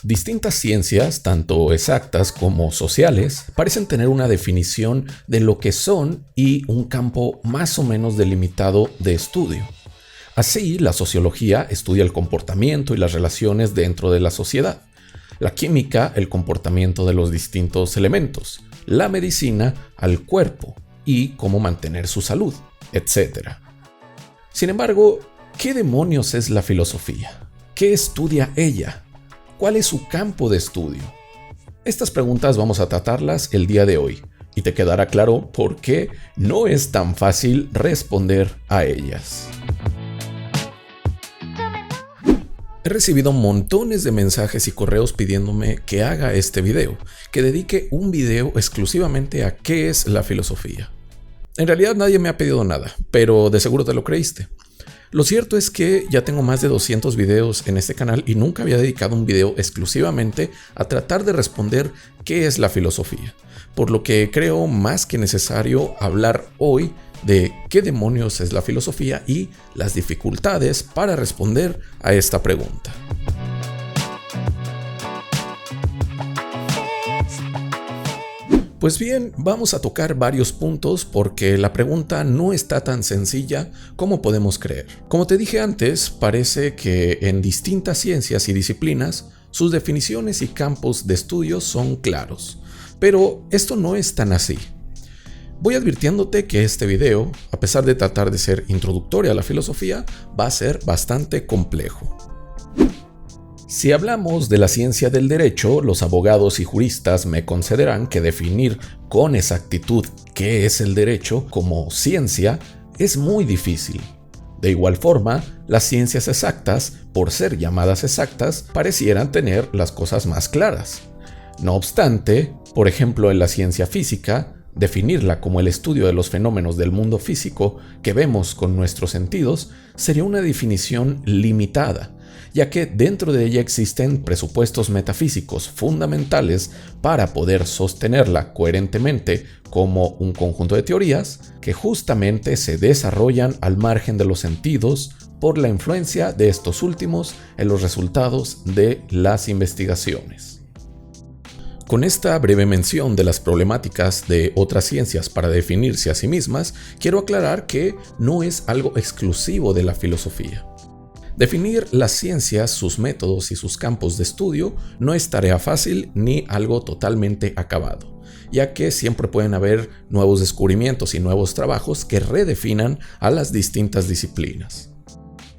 Distintas ciencias, tanto exactas como sociales, parecen tener una definición de lo que son y un campo más o menos delimitado de estudio. Así, la sociología estudia el comportamiento y las relaciones dentro de la sociedad, la química el comportamiento de los distintos elementos, la medicina al cuerpo y cómo mantener su salud, etc. Sin embargo, ¿qué demonios es la filosofía? ¿Qué estudia ella? ¿Cuál es su campo de estudio? Estas preguntas vamos a tratarlas el día de hoy y te quedará claro por qué no es tan fácil responder a ellas. He recibido montones de mensajes y correos pidiéndome que haga este video, que dedique un video exclusivamente a qué es la filosofía. En realidad nadie me ha pedido nada, pero de seguro te lo creíste. Lo cierto es que ya tengo más de 200 videos en este canal y nunca había dedicado un video exclusivamente a tratar de responder qué es la filosofía, por lo que creo más que necesario hablar hoy de qué demonios es la filosofía y las dificultades para responder a esta pregunta. Pues bien, vamos a tocar varios puntos porque la pregunta no está tan sencilla como podemos creer. Como te dije antes, parece que en distintas ciencias y disciplinas, sus definiciones y campos de estudio son claros. Pero esto no es tan así. Voy advirtiéndote que este video, a pesar de tratar de ser introductorio a la filosofía, va a ser bastante complejo. Si hablamos de la ciencia del derecho, los abogados y juristas me concederán que definir con exactitud qué es el derecho como ciencia es muy difícil. De igual forma, las ciencias exactas, por ser llamadas exactas, parecieran tener las cosas más claras. No obstante, por ejemplo en la ciencia física, definirla como el estudio de los fenómenos del mundo físico que vemos con nuestros sentidos sería una definición limitada, ya que dentro de ella existen presupuestos metafísicos fundamentales para poder sostenerla coherentemente como un conjunto de teorías que justamente se desarrollan al margen de los sentidos por la influencia de estos últimos en los resultados de las investigaciones. Con esta breve mención de las problemáticas de otras ciencias para definirse a sí mismas, quiero aclarar que no es algo exclusivo de la filosofía. Definir las ciencias, sus métodos y sus campos de estudio no es tarea fácil ni algo totalmente acabado, ya que siempre pueden haber nuevos descubrimientos y nuevos trabajos que redefinan a las distintas disciplinas.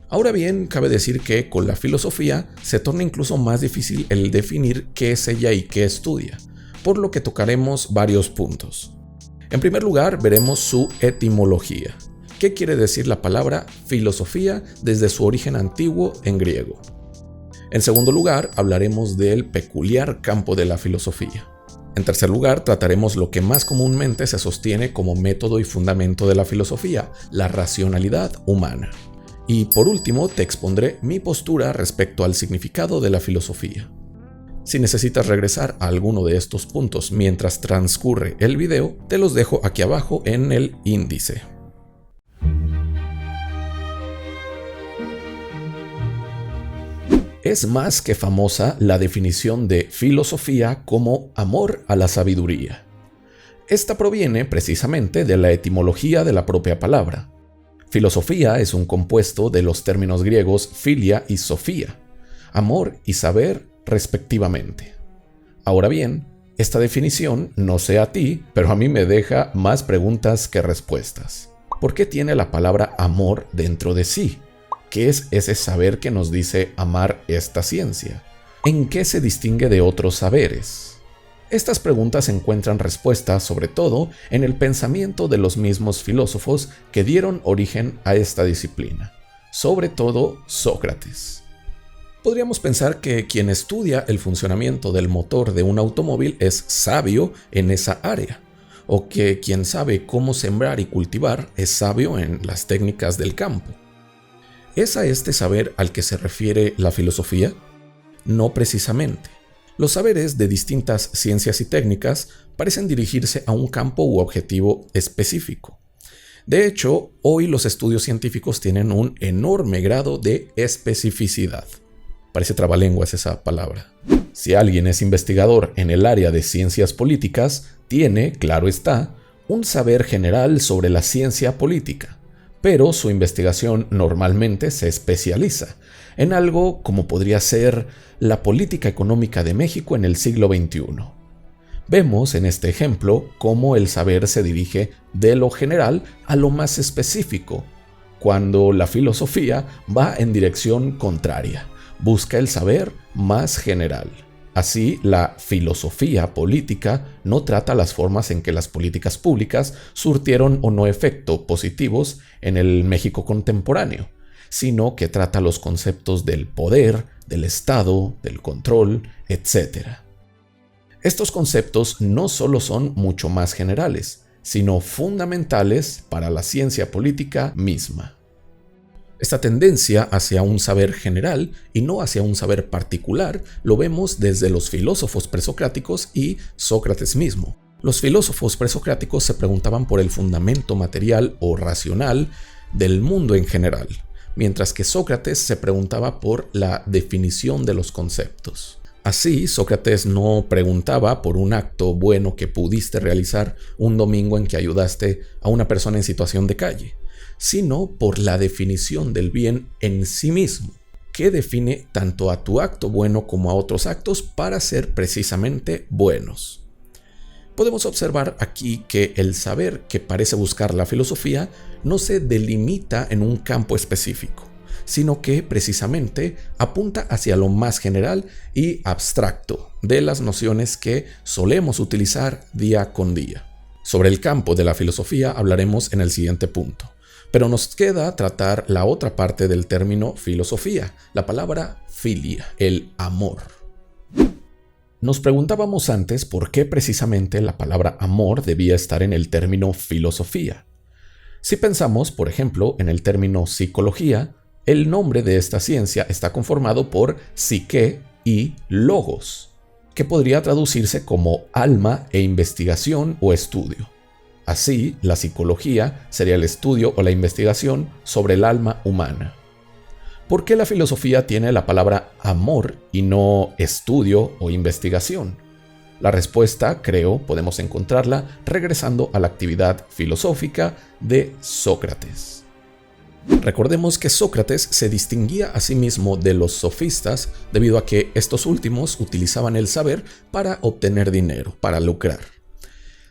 Ahora bien, cabe decir que con la filosofía se torna incluso más difícil el definir qué es ella y qué estudia, por lo que tocaremos varios puntos. En primer lugar, veremos su etimología. ¿Qué quiere decir la palabra filosofía desde su origen antiguo en griego? En segundo lugar, hablaremos del peculiar campo de la filosofía. En tercer lugar, trataremos lo que más comúnmente se sostiene como método y fundamento de la filosofía, la racionalidad humana. Y por último, te expondré mi postura respecto al significado de la filosofía. Si necesitas regresar a alguno de estos puntos mientras transcurre el video, te los dejo aquí abajo en el índice. Es más que famosa la definición de filosofía como amor a la sabiduría. Esta proviene precisamente de la etimología de la propia palabra. Filosofía es un compuesto de los términos griegos filia y sofía, amor y saber respectivamente. Ahora bien, esta definición, no sé a ti, pero a mí me deja más preguntas que respuestas. ¿Por qué tiene la palabra amor dentro de sí? ¿Qué es ese saber que nos dice amar esta ciencia? ¿En qué se distingue de otros saberes? Estas preguntas encuentran respuesta sobre todo en el pensamiento de los mismos filósofos que dieron origen a esta disciplina, sobre todo Sócrates. Podríamos pensar que quien estudia el funcionamiento del motor de un automóvil es sabio en esa área, o que quien sabe cómo sembrar y cultivar es sabio en las técnicas del campo. ¿Es a este saber al que se refiere la filosofía? No precisamente. Los saberes de distintas ciencias y técnicas parecen dirigirse a un campo u objetivo específico. De hecho, hoy los estudios científicos tienen un enorme grado de especificidad. Parece trabalenguas esa palabra. Si alguien es investigador en el área de ciencias políticas, tiene, claro está, un saber general sobre la ciencia política, pero su investigación normalmente se especializa en algo como podría ser la política económica de México en el siglo XXI. Vemos en este ejemplo cómo el saber se dirige de lo general a lo más específico, cuando la filosofía va en dirección contraria, busca el saber más general. Así, la filosofía política no trata las formas en que las políticas públicas surtieron o no efecto positivos en el México contemporáneo, sino que trata los conceptos del poder, del Estado, del control, etc. Estos conceptos no solo son mucho más generales, sino fundamentales para la ciencia política misma. Esta tendencia hacia un saber general y no hacia un saber particular lo vemos desde los filósofos presocráticos y Sócrates mismo. Los filósofos presocráticos se preguntaban por el fundamento material o racional del mundo en general, mientras que Sócrates se preguntaba por la definición de los conceptos. Así, Sócrates no preguntaba por un acto bueno que pudiste realizar un domingo en que ayudaste a una persona en situación de calle, sino por la definición del bien en sí mismo, que define tanto a tu acto bueno como a otros actos para ser precisamente buenos. Podemos observar aquí que el saber que parece buscar la filosofía no se delimita en un campo específico, sino que precisamente apunta hacia lo más general y abstracto de las nociones que solemos utilizar día con día. Sobre el campo de la filosofía hablaremos en el siguiente punto. Pero nos queda tratar la otra parte del término filosofía, la palabra filia, el amor. Nos preguntábamos antes por qué precisamente la palabra amor debía estar en el término filosofía. Si pensamos, por ejemplo, en el término psicología, el nombre de esta ciencia está conformado por psique y logos, que podría traducirse como alma e investigación o estudio. Así, la psicología sería el estudio o la investigación sobre el alma humana. ¿Por qué la filosofía tiene la palabra amor y no estudio o investigación? La respuesta, creo, podemos encontrarla regresando a la actividad filosófica de Sócrates. Recordemos que Sócrates se distinguía a sí mismo de los sofistas debido a que estos últimos utilizaban el saber para obtener dinero, para lucrar.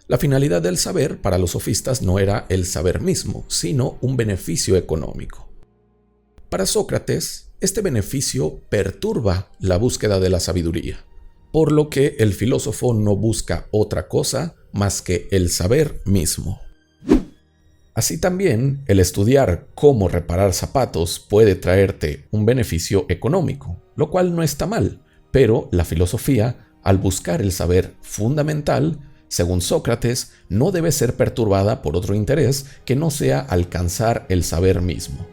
La finalidad del saber para los sofistas no era el saber mismo, sino un beneficio económico. Para Sócrates, este beneficio perturba la búsqueda de la sabiduría, por lo que el filósofo no busca otra cosa más que el saber mismo. Así también, el estudiar cómo reparar zapatos puede traerte un beneficio económico, lo cual no está mal, pero la filosofía, al buscar el saber fundamental, según Sócrates, no debe ser perturbada por otro interés que no sea alcanzar el saber mismo.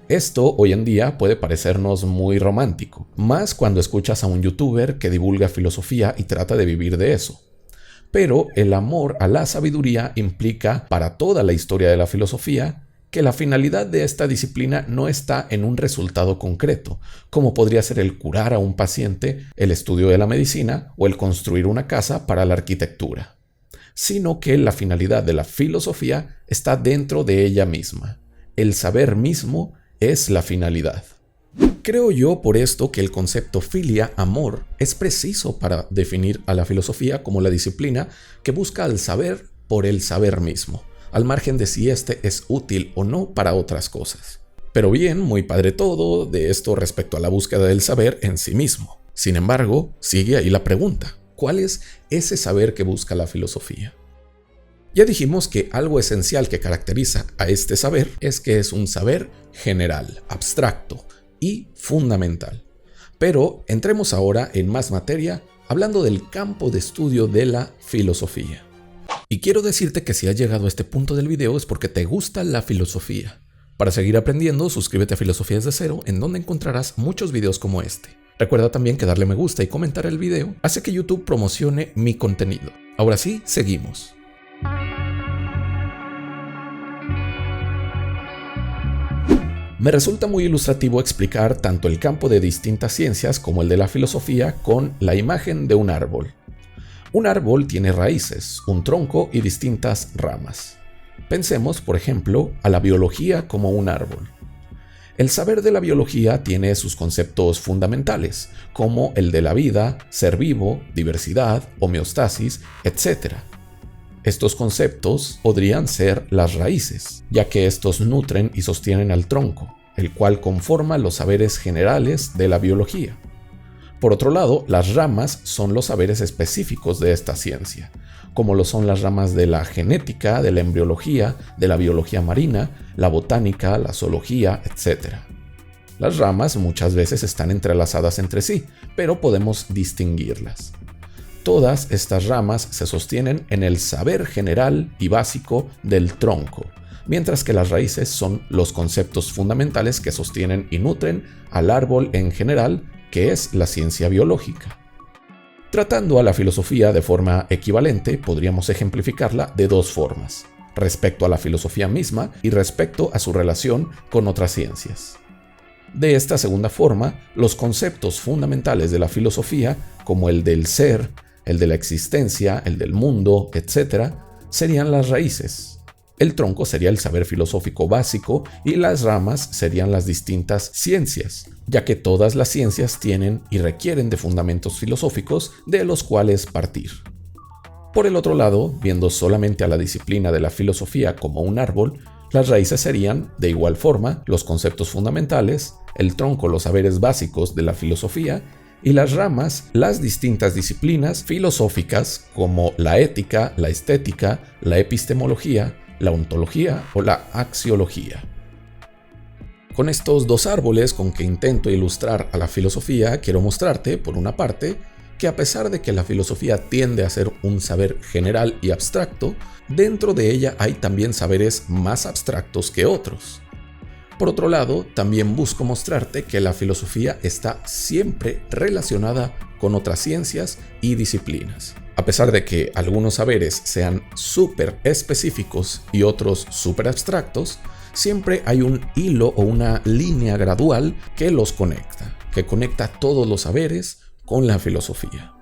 Esto hoy en día puede parecernos muy romántico, más cuando escuchas a un youtuber que divulga filosofía y trata de vivir de eso. Pero el amor a la sabiduría implica, para toda la historia de la filosofía, que la finalidad de esta disciplina no está en un resultado concreto, como podría ser el curar a un paciente, el estudio de la medicina o el construir una casa para la arquitectura, sino que la finalidad de la filosofía está dentro de ella misma. El saber mismo es la finalidad. Creo yo por esto que el concepto filia, amor, es preciso para definir a la filosofía como la disciplina que busca el saber por el saber mismo, al margen de si este es útil o no para otras cosas. Pero bien, muy padre todo de esto respecto a la búsqueda del saber en sí mismo. Sin embargo, sigue ahí la pregunta: ¿cuál es ese saber que busca la filosofía? Ya dijimos que algo esencial que caracteriza a este saber es que es un saber general, abstracto y fundamental. Pero entremos ahora en más materia hablando del campo de estudio de la filosofía. Y quiero decirte que si has llegado a este punto del video es porque te gusta la filosofía. Para seguir aprendiendo, suscríbete a Filosofía desde Cero, en donde encontrarás muchos videos como este. Recuerda también que darle me gusta y comentar el video hace que YouTube promocione mi contenido. Ahora sí, seguimos. Me resulta muy ilustrativo explicar tanto el campo de distintas ciencias como el de la filosofía con la imagen de un árbol. Un árbol tiene raíces, un tronco y distintas ramas. Pensemos, por ejemplo, a la biología como un árbol. El saber de la biología tiene sus conceptos fundamentales, como el de la vida, ser vivo, diversidad, homeostasis, etc. Estos conceptos podrían ser las raíces, ya que estos nutren y sostienen al tronco, el cual conforma los saberes generales de la biología. Por otro lado, las ramas son los saberes específicos de esta ciencia, como lo son las ramas de la genética, de la embriología, de la biología marina, la botánica, la zoología, etc. Las ramas muchas veces están entrelazadas entre sí, pero podemos distinguirlas. Todas estas ramas se sostienen en el saber general y básico del tronco, mientras que las raíces son los conceptos fundamentales que sostienen y nutren al árbol en general, que es la ciencia biológica. Tratando a la filosofía de forma equivalente, podríamos ejemplificarla de dos formas, respecto a la filosofía misma y respecto a su relación con otras ciencias. De esta segunda forma, los conceptos fundamentales de la filosofía, como el del ser, el de la existencia, el del mundo, etc., serían las raíces. El tronco sería el saber filosófico básico y las ramas serían las distintas ciencias, ya que todas las ciencias tienen y requieren de fundamentos filosóficos de los cuales partir. Por el otro lado, viendo solamente a la disciplina de la filosofía como un árbol, las raíces serían, de igual forma, los conceptos fundamentales, el tronco los saberes básicos de la filosofía, y las ramas, las distintas disciplinas filosóficas como la ética, la estética, la epistemología, la ontología o la axiología. Con estos dos árboles con que intento ilustrar a la filosofía, quiero mostrarte, por una parte, que a pesar de que la filosofía tiende a ser un saber general y abstracto, dentro de ella hay también saberes más abstractos que otros. Por otro lado, también busco mostrarte que la filosofía está siempre relacionada con otras ciencias y disciplinas. A pesar de que algunos saberes sean súper específicos y otros súper abstractos, siempre hay un hilo o una línea gradual que los conecta, que conecta todos los saberes con la filosofía.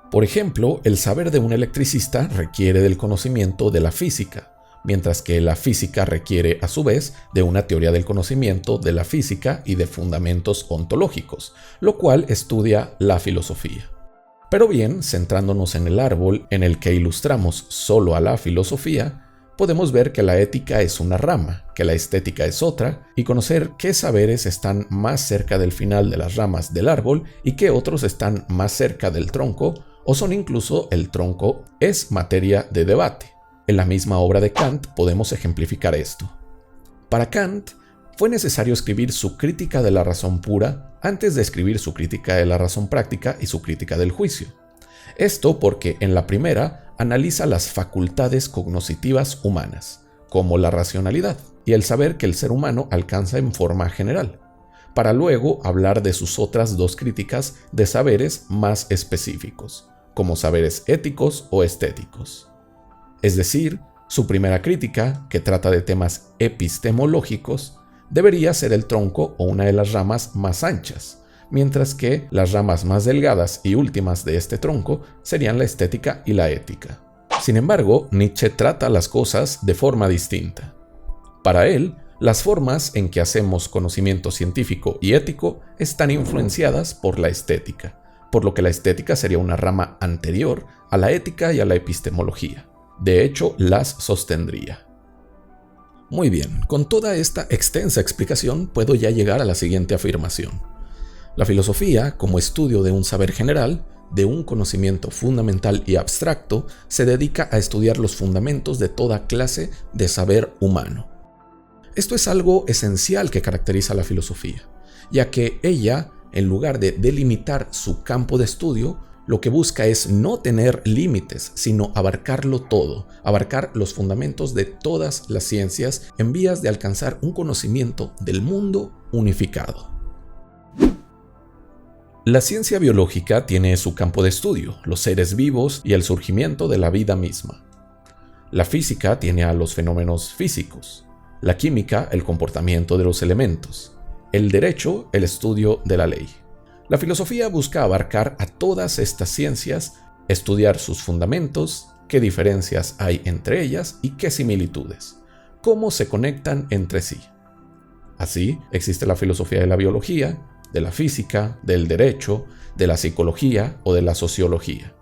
Por ejemplo, el saber de un electricista requiere del conocimiento de la física, mientras que la física requiere a su vez de una teoría del conocimiento de la física y de fundamentos ontológicos, lo cual estudia la filosofía. Pero bien, centrándonos en el árbol en el que ilustramos solo a la filosofía, podemos ver que la ética es una rama, que la estética es otra, y conocer qué saberes están más cerca del final de las ramas del árbol y qué otros están más cerca del tronco, o son incluso el tronco, es materia de debate. En la misma obra de Kant podemos ejemplificar esto. Para Kant, fue necesario escribir su crítica de la razón pura antes de escribir su crítica de la razón práctica y su crítica del juicio. Esto porque en la primera analiza las facultades cognitivas humanas, como la racionalidad y el saber que el ser humano alcanza en forma general, para luego hablar de sus otras dos críticas de saberes más específicos, como saberes éticos o estéticos. Es decir, su primera crítica, que trata de temas epistemológicos, debería ser el tronco o una de las ramas más anchas, mientras que las ramas más delgadas y últimas de este tronco serían la estética y la ética. Sin embargo, Nietzsche trata las cosas de forma distinta. Para él, las formas en que hacemos conocimiento científico y ético están influenciadas por la estética, por lo que la estética sería una rama anterior a la ética y a la epistemología. De hecho, las sostendría. Muy bien, con toda esta extensa explicación puedo ya llegar a la siguiente afirmación. La filosofía, como estudio de un saber general, de un conocimiento fundamental y abstracto, se dedica a estudiar los fundamentos de toda clase de saber humano. Esto es algo esencial que caracteriza a la filosofía, ya que ella, en lugar de delimitar su campo de estudio, lo que busca es no tener límites, sino abarcarlo todo, abarcar los fundamentos de todas las ciencias en vías de alcanzar un conocimiento del mundo unificado. La ciencia biológica tiene su campo de estudio, los seres vivos y el surgimiento de la vida misma. La física tiene a los fenómenos físicos. la química el comportamiento de los elementos, el derecho el estudio de la ley. La filosofía busca abarcar a todas estas ciencias, estudiar sus fundamentos, qué diferencias hay entre ellas y qué similitudes, cómo se conectan entre sí. Así, existe la filosofía de la biología, de la física, del derecho, de la psicología o de la sociología,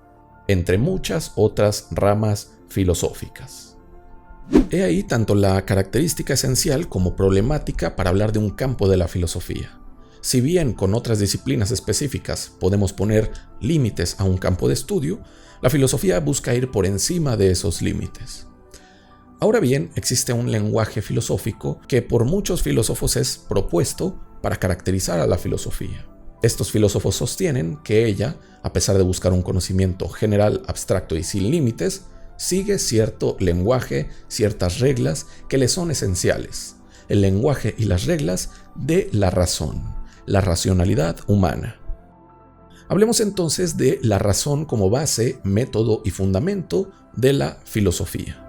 entre muchas otras ramas filosóficas. He ahí tanto la característica esencial como problemática para hablar de un campo de la filosofía. Si bien con otras disciplinas específicas podemos poner límites a un campo de estudio, la filosofía busca ir por encima de esos límites. Ahora bien, existe un lenguaje filosófico que por muchos filósofos es propuesto para caracterizar a la filosofía. Estos filósofos sostienen que ella, a pesar de buscar un conocimiento general, abstracto y sin límites, sigue cierto lenguaje, ciertas reglas que le son esenciales. El lenguaje y las reglas de la razón, la racionalidad humana. Hablemos entonces de la razón como base, método y fundamento de la filosofía.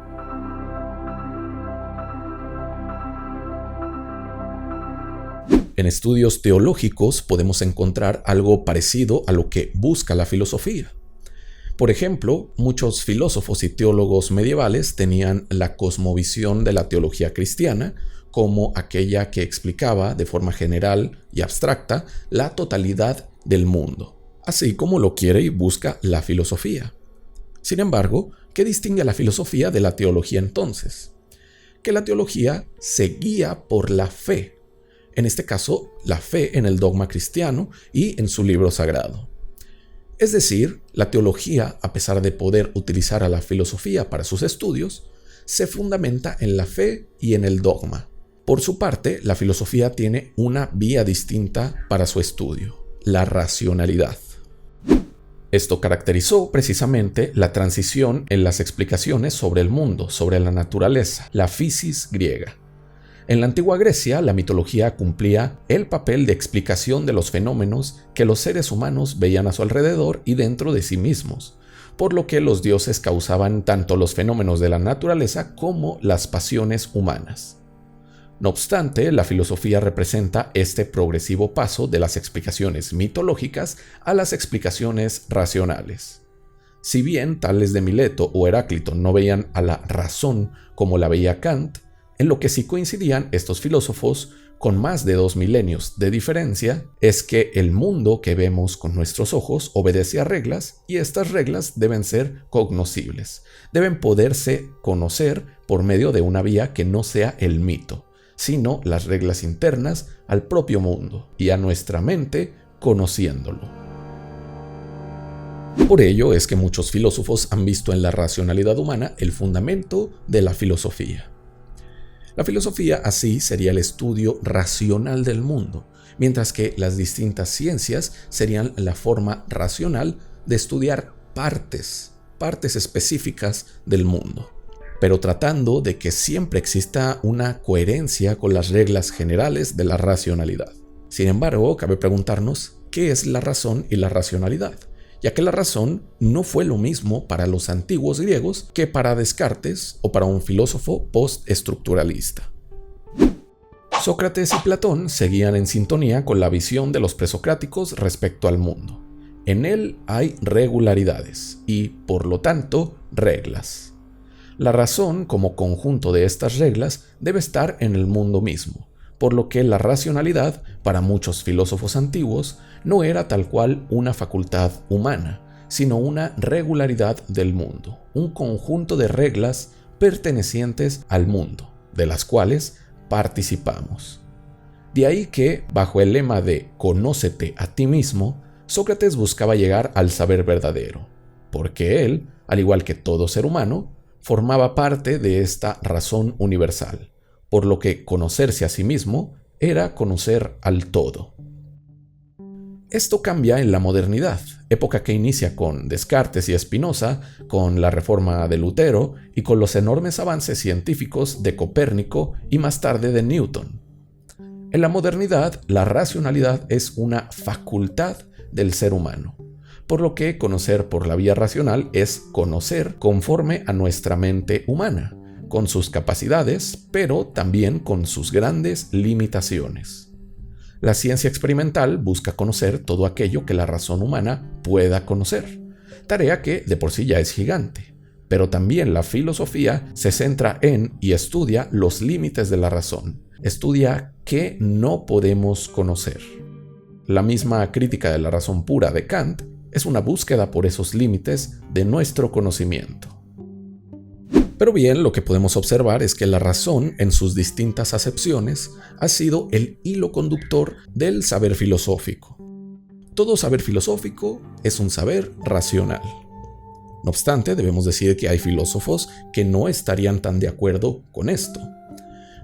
En estudios teológicos podemos encontrar algo parecido a lo que busca la filosofía. Por ejemplo, muchos filósofos y teólogos medievales tenían la cosmovisión de la teología cristiana como aquella que explicaba de forma general y abstracta la totalidad del mundo, así como lo quiere y busca la filosofía. Sin embargo, ¿qué distingue a la filosofía de la teología entonces? Que la teología se guía por la fe. En este caso, la fe en el dogma cristiano y en su libro sagrado. Es decir, la teología, a pesar de poder utilizar a la filosofía para sus estudios, se fundamenta en la fe y en el dogma. Por su parte, la filosofía tiene una vía distinta para su estudio, la racionalidad. Esto caracterizó precisamente la transición en las explicaciones sobre el mundo, sobre la naturaleza, la physis griega. En la antigua Grecia, la mitología cumplía el papel de explicación de los fenómenos que los seres humanos veían a su alrededor y dentro de sí mismos, por lo que los dioses causaban tanto los fenómenos de la naturaleza como las pasiones humanas. No obstante, la filosofía representa este progresivo paso de las explicaciones mitológicas a las explicaciones racionales. Si bien Tales de Mileto o Heráclito no veían a la razón como la veía Kant, en lo que sí coincidían estos filósofos, con más de 2 milenios de diferencia, es que el mundo que vemos con nuestros ojos obedece a reglas y estas reglas deben ser cognoscibles, deben poderse conocer por medio de una vía que no sea el mito, sino las reglas internas al propio mundo y a nuestra mente conociéndolo. Por ello es que muchos filósofos han visto en la racionalidad humana el fundamento de la filosofía. La filosofía así sería el estudio racional del mundo, mientras que las distintas ciencias serían la forma racional de estudiar partes específicas del mundo, pero tratando de que siempre exista una coherencia con las reglas generales de la racionalidad. Sin embargo, cabe preguntarnos qué es la razón y la racionalidad, ya que la razón no fue lo mismo para los antiguos griegos que para Descartes o para un filósofo postestructuralista. Sócrates y Platón seguían en sintonía con la visión de los presocráticos respecto al mundo. En él hay regularidades y, por lo tanto, reglas. La razón, como conjunto de estas reglas, debe estar en el mundo mismo, por lo que la racionalidad, para muchos filósofos antiguos, no era tal cual una facultad humana, sino una regularidad del mundo, un conjunto de reglas pertenecientes al mundo, de las cuales participamos. De ahí que, bajo el lema de «Conócete a ti mismo», Sócrates buscaba llegar al saber verdadero, porque él, al igual que todo ser humano, formaba parte de esta razón universal, por lo que conocerse a sí mismo era conocer al todo. Esto cambia en la modernidad, época que inicia con Descartes y Spinoza, con la reforma de Lutero y con los enormes avances científicos de Copérnico y más tarde de Newton. En la modernidad, la racionalidad es una facultad del ser humano, por lo que conocer por la vía racional es conocer conforme a nuestra mente humana, con sus capacidades, pero también con sus grandes limitaciones. La ciencia experimental busca conocer todo aquello que la razón humana pueda conocer, tarea que de por sí ya es gigante. Pero también la filosofía se centra en y estudia los límites de la razón, estudia qué no podemos conocer. La misma crítica de la razón pura de Kant es una búsqueda por esos límites de nuestro conocimiento. Pero bien, lo que podemos observar es que la razón, en sus distintas acepciones, ha sido el hilo conductor del saber filosófico. Todo saber filosófico es un saber racional. No obstante, debemos decir que hay filósofos que no estarían tan de acuerdo con esto.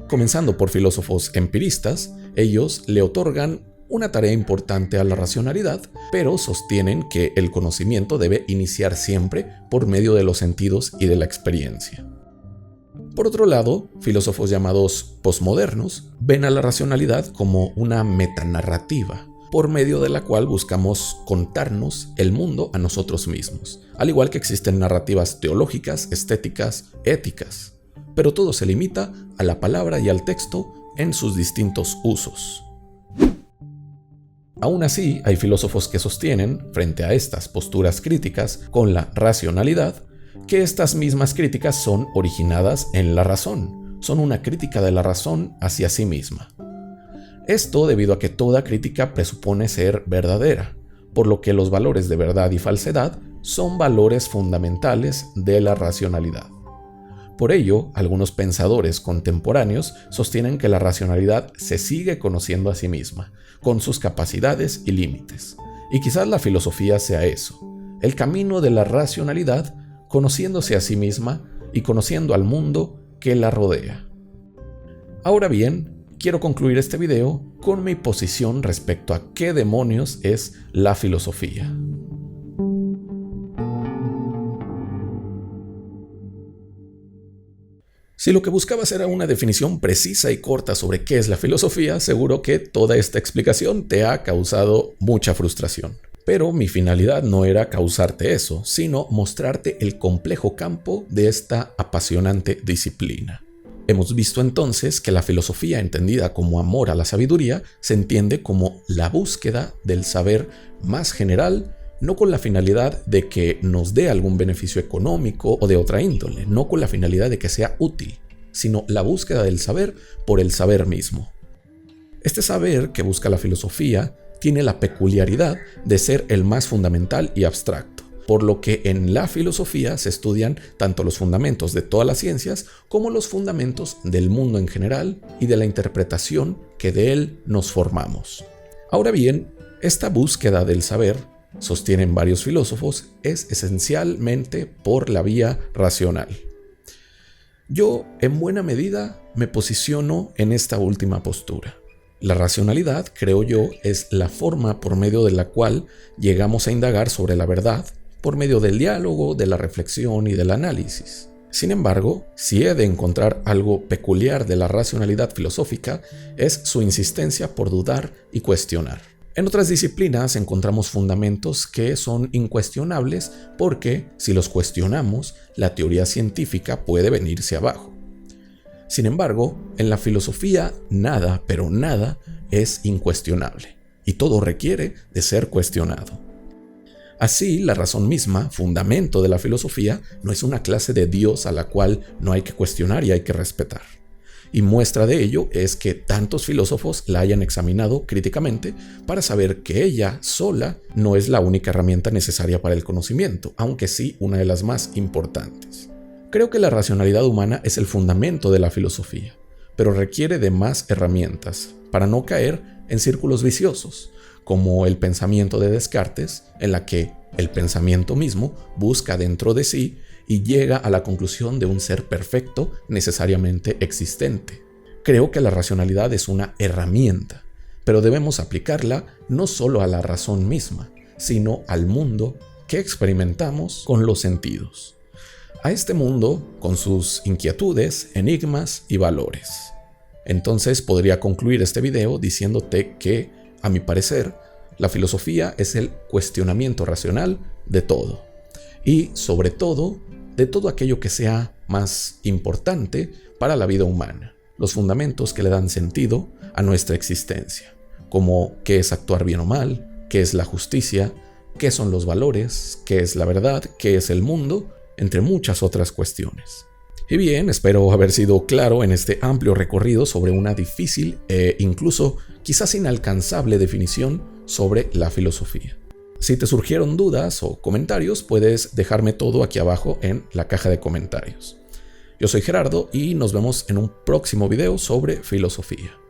Comenzando por filósofos empiristas, ellos le otorgan una tarea importante a la racionalidad, pero sostienen que el conocimiento debe iniciar siempre por medio de los sentidos y de la experiencia. Por otro lado, filósofos llamados posmodernos ven a la racionalidad como una metanarrativa, por medio de la cual buscamos contarnos el mundo a nosotros mismos, al igual que existen narrativas teológicas, estéticas, éticas, pero todo se limita a la palabra y al texto en sus distintos usos. Aún así, hay filósofos que sostienen, frente a estas posturas críticas con la racionalidad, que estas mismas críticas son originadas en la razón, son una crítica de la razón hacia sí misma. Esto debido a que toda crítica presupone ser verdadera, por lo que los valores de verdad y falsedad son valores fundamentales de la racionalidad. Por ello, algunos pensadores contemporáneos sostienen que la racionalidad se sigue conociendo a sí misma, con sus capacidades y límites. Y quizás la filosofía sea eso, el camino de la racionalidad, conociéndose a sí misma y conociendo al mundo que la rodea. Ahora bien, quiero concluir este video con mi posición respecto a qué demonios es la filosofía. Si lo que buscabas era una definición precisa y corta sobre qué es la filosofía, seguro que toda esta explicación te ha causado mucha frustración. Pero mi finalidad no era causarte eso, sino mostrarte el complejo campo de esta apasionante disciplina. Hemos visto entonces que la filosofía, entendida como amor a la sabiduría, se entiende como la búsqueda del saber más general, no con la finalidad de que nos dé algún beneficio económico o de otra índole, no con la finalidad de que sea útil, sino la búsqueda del saber por el saber mismo. Este saber que busca la filosofía tiene la peculiaridad de ser el más fundamental y abstracto, por lo que en la filosofía se estudian tanto los fundamentos de todas las ciencias como los fundamentos del mundo en general y de la interpretación que de él nos formamos. Ahora bien, esta búsqueda del saber, sostienen varios filósofos, es esencialmente por la vía racional. Yo, en buena medida, me posiciono en esta última postura. La racionalidad, creo yo, es la forma por medio de la cual llegamos a indagar sobre la verdad, por medio del diálogo, de la reflexión y del análisis. Sin embargo, si he de encontrar algo peculiar de la racionalidad filosófica, es su insistencia por dudar y cuestionar. En otras disciplinas encontramos fundamentos que son incuestionables porque, si los cuestionamos, la teoría científica puede venirse abajo. Sin embargo, en la filosofía nada, pero nada, es incuestionable, y todo requiere de ser cuestionado. Así, la razón misma, fundamento de la filosofía, no es una clase de Dios a la cual no hay que cuestionar y hay que respetar. Y muestra de ello es que tantos filósofos la hayan examinado críticamente para saber que ella sola no es la única herramienta necesaria para el conocimiento, aunque sí una de las más importantes. Creo que la racionalidad humana es el fundamento de la filosofía, pero requiere de más herramientas para no caer en círculos viciosos, como el pensamiento de Descartes, en la que el pensamiento mismo busca dentro de sí y llega a la conclusión de un ser perfecto necesariamente existente. Creo que la racionalidad es una herramienta, pero debemos aplicarla no solo a la razón misma, sino al mundo que experimentamos con los sentidos. A este mundo con sus inquietudes, enigmas y valores. Entonces podría concluir este video diciéndote que, a mi parecer, la filosofía es el cuestionamiento racional de todo. Y, sobre todo, de todo aquello que sea más importante para la vida humana, los fundamentos que le dan sentido a nuestra existencia, como qué es actuar bien o mal, qué es la justicia, qué son los valores, qué es la verdad, qué es el mundo, entre muchas otras cuestiones. Y bien, espero haber sido claro en este amplio recorrido sobre una difícil e incluso quizás inalcanzable definición sobre la filosofía. Si te surgieron dudas o comentarios, puedes dejarme todo aquí abajo en la caja de comentarios. Yo soy Gerardo y nos vemos en un próximo video sobre filosofía.